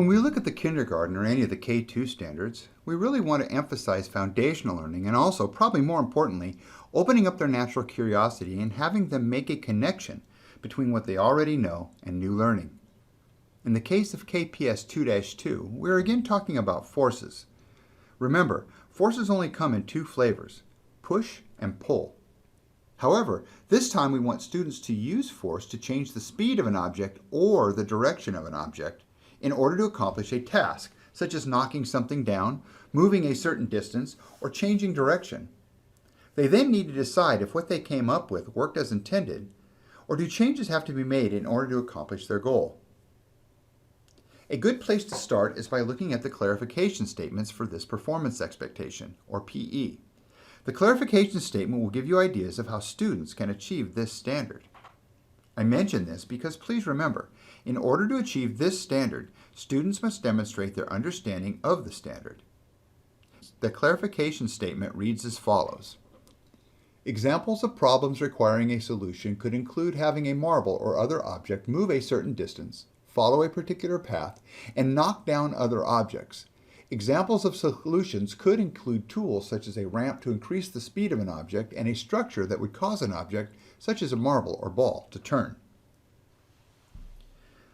When we look at the kindergarten or any of the K-2 standards, we really want to emphasize foundational learning and also, probably more importantly, opening up their natural curiosity and having them make a connection between what they already know and new learning. In the case of KPS2-2, we're again talking about forces. Remember, forces only come in two flavors, push and pull. However, this time we want students to use force to change the speed of an object or the direction of an object in order to accomplish a task, such as knocking something down, moving a certain distance, or changing direction. They then need to decide if what they came up with worked as intended, or do changes have to be made in order to accomplish their goal. A good place to start is by looking at the clarification statements for this performance expectation, or PE. The clarification statement will give you ideas of how students can achieve this standard. I mention this because please remember, in order to achieve this standard, students must demonstrate their understanding of the standard. The clarification statement reads as follows. Examples of problems requiring a solution could include having a marble or other object move a certain distance, follow a particular path, and knock down other objects. Examples of solutions could include tools such as a ramp to increase the speed of an object and a structure that would cause an object, such as a marble or ball, to turn.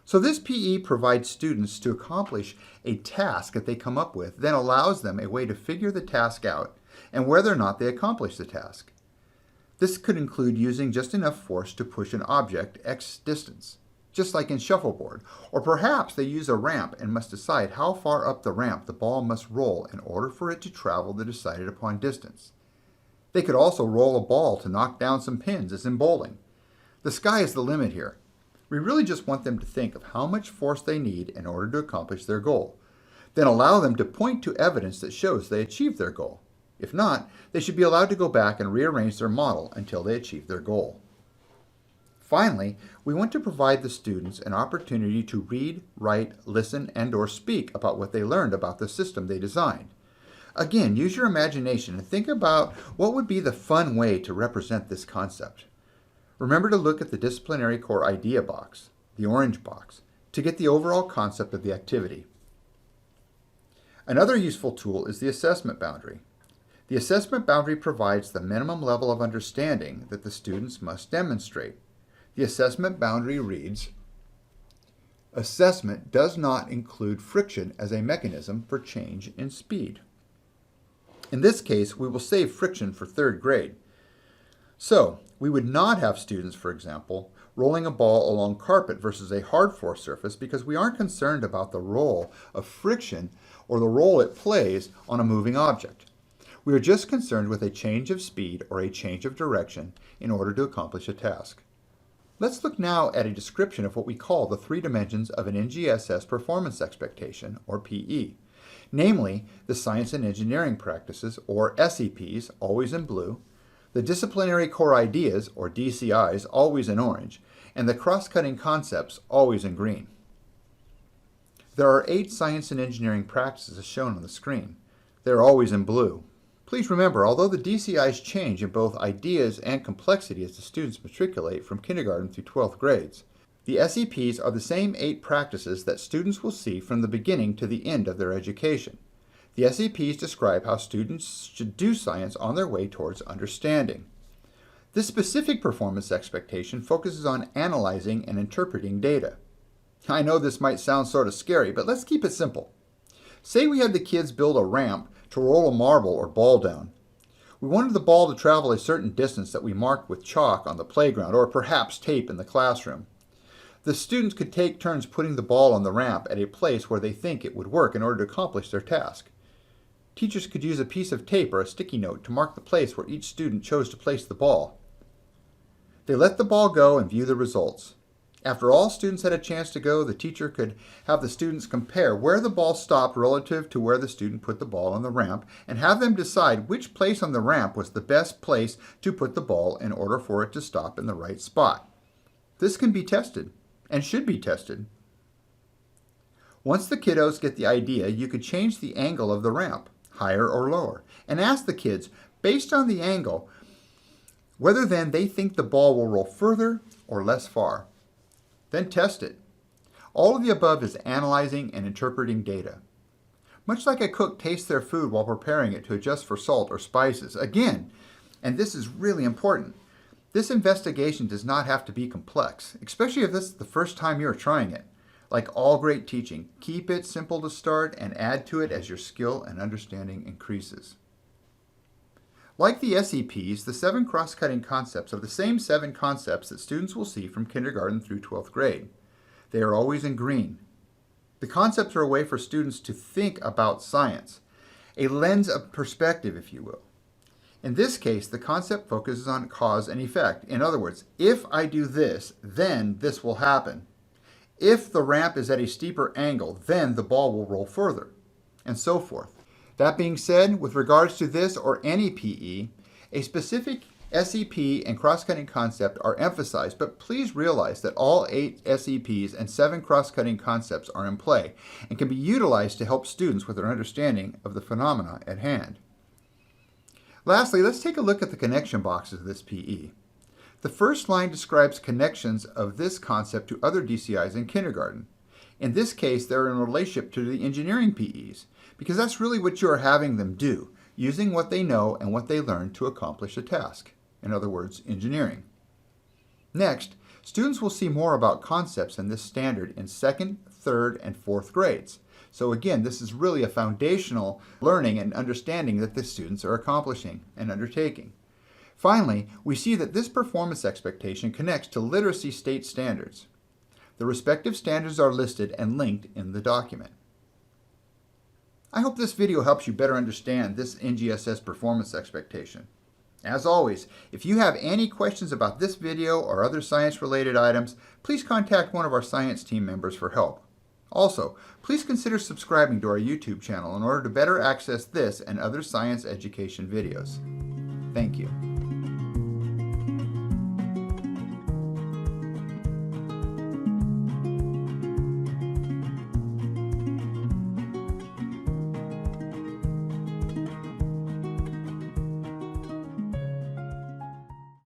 So this PE provides students to accomplish a task that they come up with, then allows them a way to figure the task out and whether or not they accomplish the task. This could include using just enough force to push an object X distance, just like in shuffleboard, or perhaps they use a ramp and must decide how far up the ramp the ball must roll in order for it to travel the decided upon distance. They could also roll a ball to knock down some pins, as in bowling. The sky is the limit here. We really just want them to think of how much force they need in order to accomplish their goal. Then allow them to point to evidence that shows they achieved their goal. If not, they should be allowed to go back and rearrange their model until they achieve their goal. Finally, we want to provide the students an opportunity to read, write, listen, and/or speak about what they learned about the system they designed. Again, use your imagination and think about what would be the fun way to represent this concept. Remember to look at the disciplinary core idea box, the orange box, to get the overall concept of the activity. Another useful tool is the assessment boundary. The assessment boundary provides the minimum level of understanding that the students must demonstrate. The assessment boundary reads, assessment does not include friction as a mechanism for change in speed. In this case, we will save friction for third grade. So, we would not have students, for example, rolling a ball along carpet versus a hard force surface because we aren't concerned about the role of friction or the role it plays on a moving object. We are just concerned with a change of speed or a change of direction in order to accomplish a task. Let's look now at a description of what we call the three dimensions of an NGSS performance expectation, or PE. Namely, the science and engineering practices, or SCPs, always in blue, the disciplinary core ideas, or DCIs, always in orange, and the cross-cutting concepts, always in green. There are 8 science and engineering practices as shown on the screen. They are always in blue. Please remember, although the DCIs change in both ideas and complexity as the students matriculate from kindergarten through 12th grades, the SCPs are the same 8 practices that students will see from the beginning to the end of their education. The SCPs describe how students should do science on their way towards understanding. This specific performance expectation focuses on analyzing and interpreting data. I know this might sound sort of scary, but let's keep it simple. Say we had the kids build a ramp to roll a marble or ball down. We wanted the ball to travel a certain distance that we marked with chalk on the playground or perhaps tape in the classroom. The students could take turns putting the ball on the ramp at a place where they think it would work in order to accomplish their task. Teachers could use a piece of tape or a sticky note to mark the place where each student chose to place the ball. They let the ball go and view the results. After all students had a chance to go, the teacher could have the students compare where the ball stopped relative to where the student put the ball on the ramp and have them decide which place on the ramp was the best place to put the ball in order for it to stop in the right spot. This can be tested and should be tested. Once the kiddos get the idea, you could change the angle of the ramp, higher or lower, and ask the kids, based on the angle, whether then they think the ball will roll further or less far. Then test it. All of the above is analyzing and interpreting data. Much like a cook tastes their food while preparing it to adjust for salt or spices. Again, and this is really important, this investigation does not have to be complex, especially if this is the first time you're trying it. Like all great teaching, keep it simple to start and add to it as your skill and understanding increases. Like the SCPs, the 7 cross-cutting concepts are the same 7 concepts that students will see from kindergarten through 12th grade. They are always in green. The concepts are a way for students to think about science, a lens of perspective, if you will. In this case, the concept focuses on cause and effect. In other words, if I do this, then this will happen. If the ramp is at a steeper angle, then the ball will roll further, and so forth. That being said, with regards to this or any PE, a specific SCP and cross-cutting concept are emphasized, but please realize that all 8 SCPs and 7 cross-cutting concepts are in play and can be utilized to help students with their understanding of the phenomena at hand. Lastly, let's take a look at the connection boxes of this PE. The first line describes connections of this concept to other DCIs in kindergarten. In this case, they're in relationship to the engineering PEs, because that's really what you are having them do, using what they know and what they learn to accomplish a task. In other words, engineering. Next, students will see more about concepts in this standard in 2nd, 3rd, and 4th grades. So again, this is really a foundational learning and understanding that the students are accomplishing and undertaking. Finally, we see that this performance expectation connects to literacy state standards. The respective standards are listed and linked in the document. I hope this video helps you better understand this NGSS performance expectation. As always, if you have any questions about this video or other science-related items, please contact one of our science team members for help. Also, please consider subscribing to our YouTube channel in order to better access this and other science education videos. Thank you.